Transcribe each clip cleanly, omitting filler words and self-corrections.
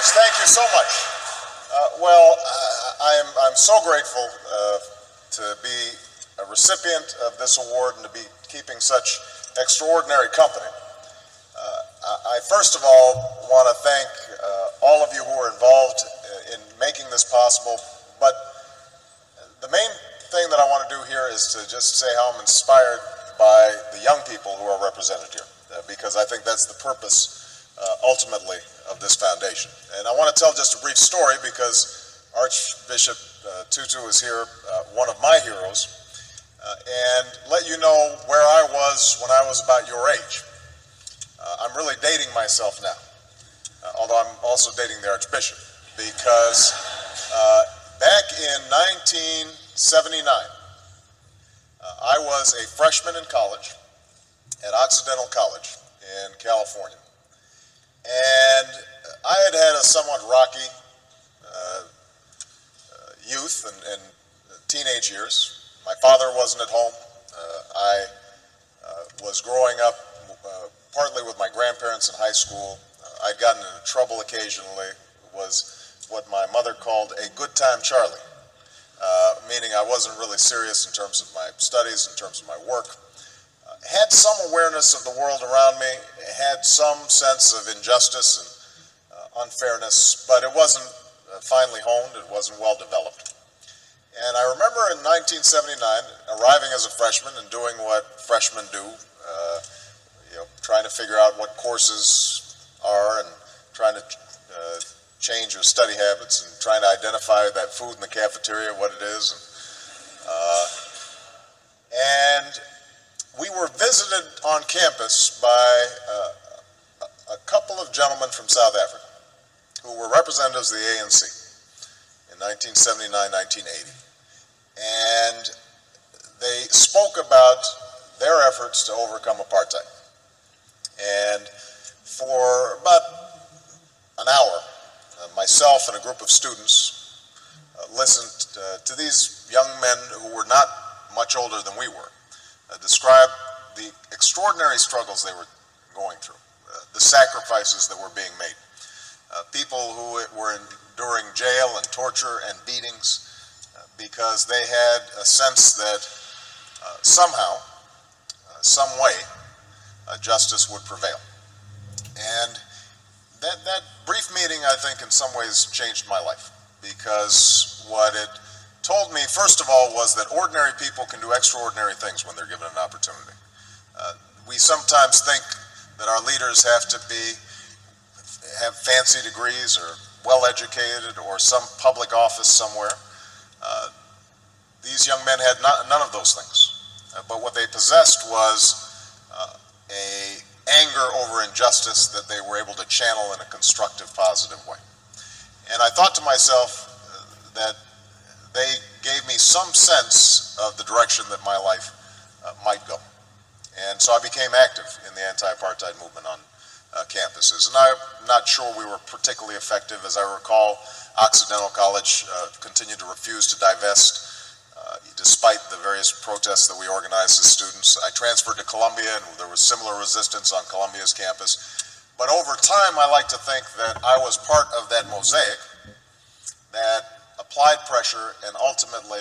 Thank you so much. I'm so grateful to be a recipient of this award and to be keeping such extraordinary company. I first of all want to thank all of you who are involved in making this possible, but the main thing that I want to do here is to just say how I'm inspired by the young people who are represented here, because I think that's the purpose ultimately of this foundation. And I want to tell just a brief story because Archbishop Tutu is here, one of my heroes, and let you know where I was when I was about your age. I'm really dating myself now, although I'm also dating the Archbishop, because back in 1979, I was a freshman in college at Occidental College in California. And I had had a somewhat rocky youth and teenage years. My father wasn't at home. I was growing up partly with my grandparents in high school. I'd gotten into trouble occasionally. It was what my mother called a good time Charlie, meaning I wasn't really serious in terms of my studies, in terms of my work. Had some awareness of the world around me, had some sense of injustice and unfairness, but it wasn't finely honed, it wasn't well developed. And I remember in 1979 arriving as a freshman and doing what freshmen do, trying to figure out what courses are and trying to change your study habits and trying to identify that food in the cafeteria, what it is. And we were visited on campus by a couple of gentlemen from South Africa who were representatives of the ANC in 1979, 1980. And they spoke about their efforts to overcome apartheid. And for about an hour, myself and a group of students listened to these young men who were not much older than we were describe the extraordinary struggles they were going through, the sacrifices that were being made, people who were enduring jail and torture and beatings because they had a sense that somehow, some way, justice would prevail. And that brief meeting, I think, in some ways changed my life, because what it told me, first of all, was that ordinary people can do extraordinary things when they're given an opportunity. We sometimes think that our leaders have fancy degrees or well-educated or some public office somewhere. These young men had none of those things. But what they possessed was a anger over injustice that they were able to channel in a constructive, positive way. And I thought to myself that they gave me some sense of the direction that my life might go. And so I became active in the anti-apartheid movement on campuses. And I'm not sure we were particularly effective. As I recall, Occidental College continued to refuse to divest despite the various protests that we organized as students. I transferred to Columbia, and there was similar resistance on Columbia's campus. But over time, I like to think that I was part of that mosaic that applied pressure and ultimately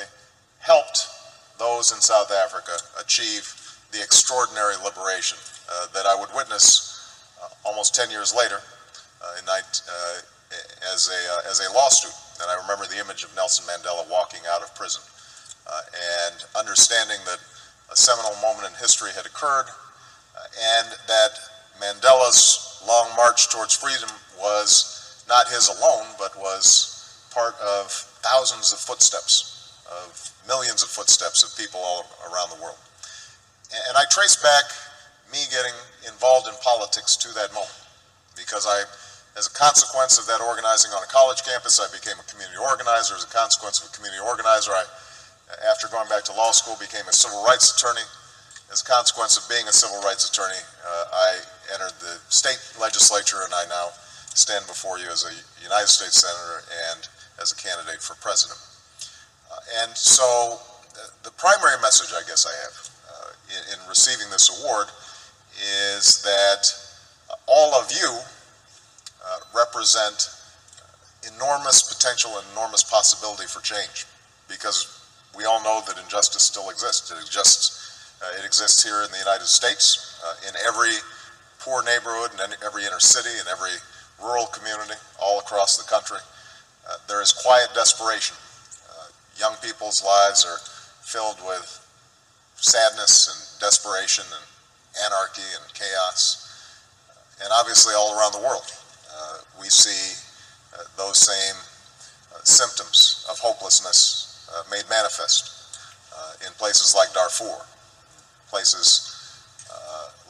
helped those in South Africa achieve the extraordinary liberation that I would witness almost 10 years later as a law student. And I remember the image of Nelson Mandela walking out of prison and understanding that a seminal moment in history had occurred, and that Mandela's long march towards freedom was not his alone, but was part of thousands of footsteps, of millions of footsteps of people all around the world. And I trace back me getting involved in politics to that moment, because as a consequence of that organizing on a college campus, I became a community organizer. As a consequence of a community organizer, after going back to law school, became a civil rights attorney. As a consequence of being a civil rights attorney, I entered the state legislature, and I now stand before you as a United States Senator and as a candidate for president. And so the primary message I guess I have in receiving this award is that all of you represent enormous potential and enormous possibility for change, because we all know that injustice still exists. It exists here in the United States, in every poor neighborhood, and every inner city, and every rural community, all across the country. There is quiet desperation. Young people's lives are filled with sadness and desperation and anarchy and chaos. And obviously all around the world, we see those same symptoms of hopelessness made manifest in places like Darfur, places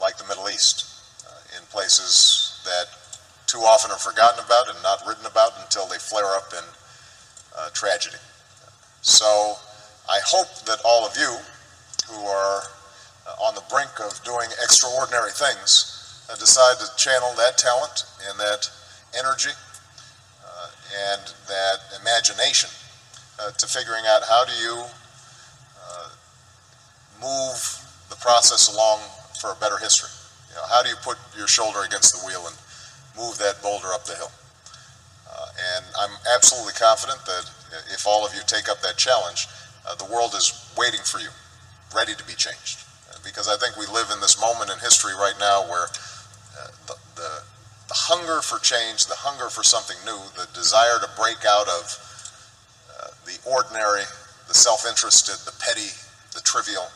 like the Middle East, in places that too often are forgotten about and not written about until they flare up in tragedy. So I hope that all of you who are on the brink of doing extraordinary things decide to channel that talent and that energy and that imagination to figuring out how do you move the process along for a better history. How do you put your shoulder against the wheel and move that boulder up the hill? And I'm absolutely confident that if all of you take up that challenge, the world is waiting for you, ready to be changed. Because I think we live in this moment in history right now where the hunger for change, the hunger for something new, the desire to break out of the ordinary, the self-interested, the petty, the trivial,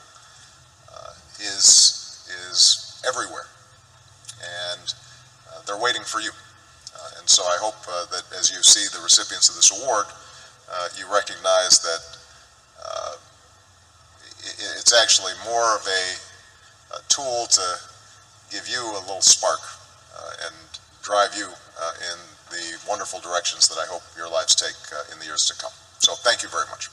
is everywhere. And they're waiting for you. And so I hope that as you see the recipients of this award, you recognize that it's actually more of a tool to give you a little spark and drive you in the wonderful directions that I hope your lives take in the years to come. So thank you very much.